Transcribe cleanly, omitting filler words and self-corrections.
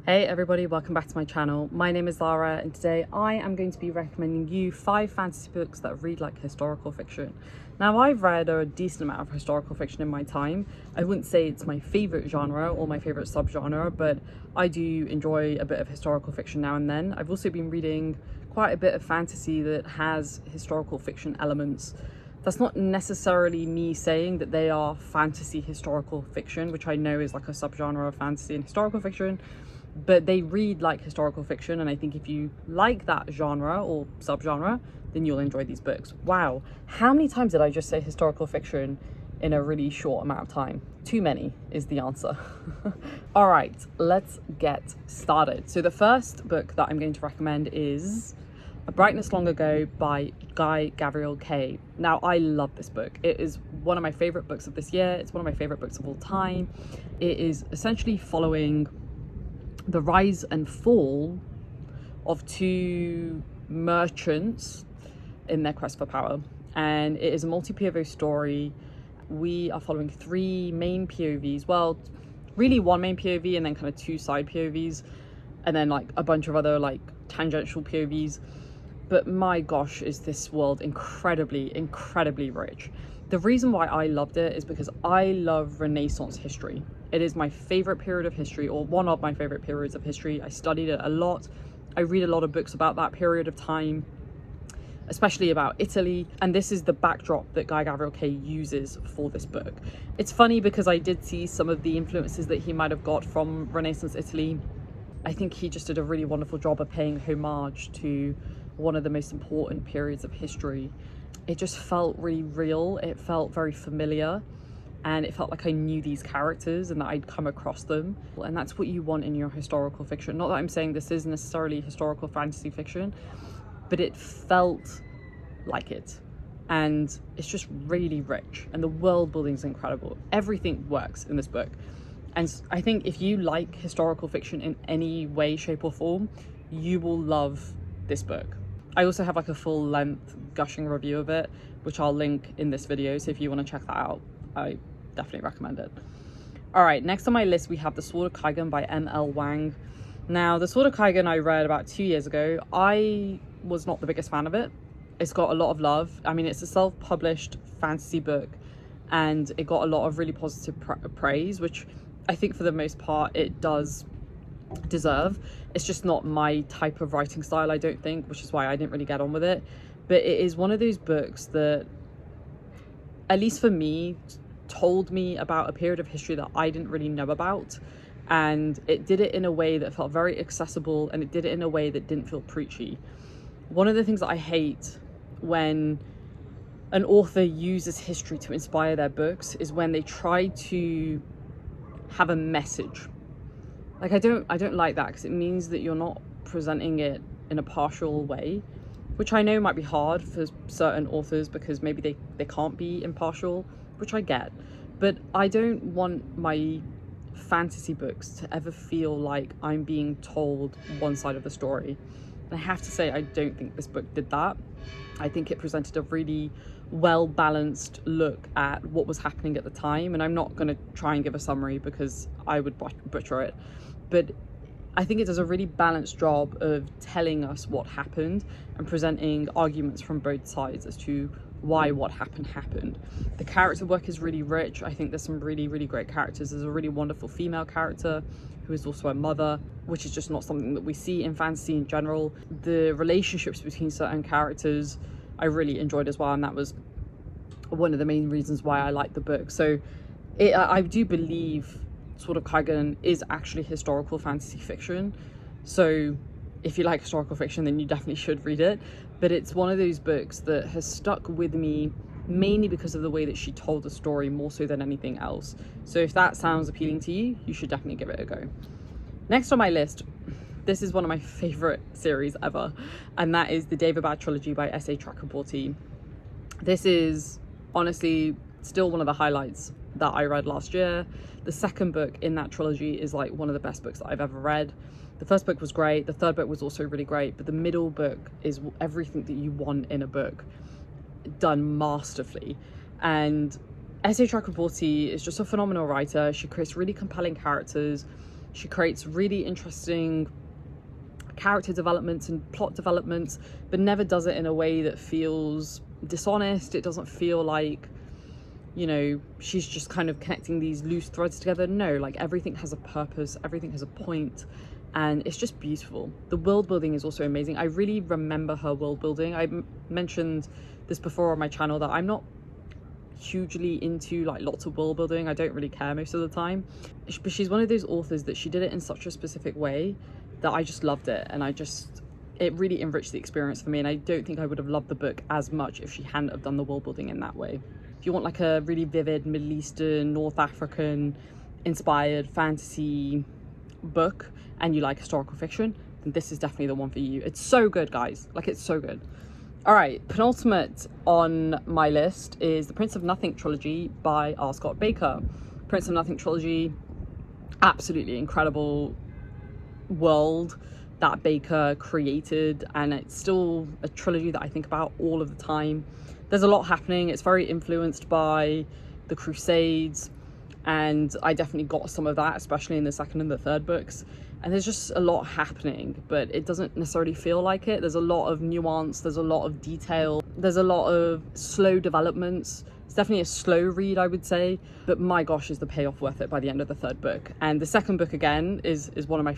Hey everybody, welcome back to my channel. My name is Lara and today I am going to be recommending you 5 fantasy books that read like historical fiction. Now, I've read a decent amount of historical fiction in my time. I wouldn't say it's my favourite genre or my favourite subgenre, but I do enjoy a bit of historical fiction now and then. I've also been reading quite a bit of fantasy that has historical fiction elements. That's not necessarily me saying that they are fantasy historical fiction, which I know is like a subgenre of fantasy and historical fiction, but they read like historical fiction, and I think if you like that genre or subgenre, then you'll enjoy these books. Wow, how many times did I just say historical fiction in a really short amount of time? Too many is the answer. All right, let's get started. So the first book that I'm going to recommend is A Brightness Long Ago by Guy Gavriel Kay. Now, I love this book. It is one of my favorite books of this year. It's one of my favorite books of all time. It is essentially following the rise and fall of two merchants in their quest for power, and it is a multi-POV story. We are following 3 main POVs, well, really one main POV and then kind of 2 side POVs, and then like a bunch of other like tangential POVs. But my gosh, is this world incredibly rich. The reason why I loved it is because I love Renaissance history. It is my favorite period of history, or one of my favorite periods of history. I studied it a lot. I read a lot of books about that period of time, especially about Italy. And this is the backdrop that Guy Gavriel Kay uses for this book. It's funny because I did see some of the influences that he might have got from Renaissance Italy. I think he just did a really wonderful job of paying homage to one of the most important periods of history. It just felt really real. It felt very familiar, and it felt like I knew these characters and that I'd come across them. And that's what you want in your historical fiction. Not that I'm saying this is necessarily historical fantasy fiction, but it felt like it. And it's just really rich, and the world building is incredible. Everything works in this book. And I think if you like historical fiction in any way, shape or form, you will love this book. I also have like a full length gushing review of it, which I'll link in this video. So if you want to check that out, I definitely recommend it. All right, next on my list, we have The Sword of Kaigon by M.L. Wang. Now, The Sword of Kaigon I read about 2 years ago. I was not the biggest fan of it. It's got a lot of love. I mean, it's a self-published fantasy book, and it got a lot of really positive praise, which I think for the most part it does deserve. It's just not my type of writing style, I don't think, which is why I didn't really get on with it. But it is one of those books that, at least for me, told me about a period of history that I didn't really know about, and it did it in a way that felt very accessible, and it did it in a way that didn't feel preachy. One of the things that I hate when an author uses history to inspire their books is when they try to have a message. Like, I don't like that, because it means that you're not presenting it in a partial way, which I know might be hard for certain authors because maybe they can't be impartial, which I get. But I don't want my fantasy books to ever feel like I'm being told one side of the story. And I have to say, I don't think this book did that. I think it presented a really well-balanced look at what was happening at the time. And I'm not going to try and give a summary because I would butcher it. But I think it does a really balanced job of telling us what happened and presenting arguments from both sides as to why what happened. The character work is really rich. I think there's some really great characters. There's a really wonderful female character who is also a mother, which is just not something that we see in fantasy in general. The relationships between certain characters I really enjoyed as well, and that was one of the main reasons why I liked the book. So I do believe Sword of Kaigon is actually historical fantasy fiction. So if you like historical fiction, then you definitely should read it. But it's one of those books that has stuck with me mainly because of the way that she told the story, more so than anything else. So if that sounds appealing to you, you should definitely give it a go. Next on my list, this is one of my favorite series ever, and that is the Daveabout Trilogy by S.A. Chakraborty. This is honestly still one of the highlights that I read last year. The second book in that trilogy is like one of the best books that I've ever read. The first book was great, the third book was also really great, but the middle book is everything that you want in a book, done masterfully. And S.A. Chakraborty is just a phenomenal writer. She creates really compelling characters. She creates really interesting character developments and plot developments, but never does it in a way that feels dishonest. It doesn't feel like, you know, she's just kind of connecting these loose threads together. No, like everything has a purpose, everything has a point, and it's just beautiful. The world building is also amazing. I really remember her world building. I mentioned this before on my channel that I'm not hugely into like lots of world building. I don't really care most of the time, but she's one of those authors that she did it in such a specific way that I just loved it, and it really enriched the experience for me, and I don't think I would have loved the book as much if she hadn't have done the world building in that way. If you want like a really vivid Middle Eastern, North African inspired fantasy book and you like historical fiction, then this is definitely the one for you. It's so good, guys. Like, it's so good. All right, penultimate on my list is the Prince of Nothing trilogy by R. Scott Baker. Prince of Nothing trilogy, absolutely incredible world that Baker created, and it's still a trilogy that I think about all of the time. There's a lot happening. It's very influenced by the Crusades, and I definitely got some of that, especially in the second and the third books. And there's just a lot happening, but it doesn't necessarily feel like it. There's a lot of nuance, there's a lot of detail, there's a lot of slow developments. It's definitely a slow read, I would say, but my gosh, is the payoff worth it by the end of the third book. And the second book, again, is one of my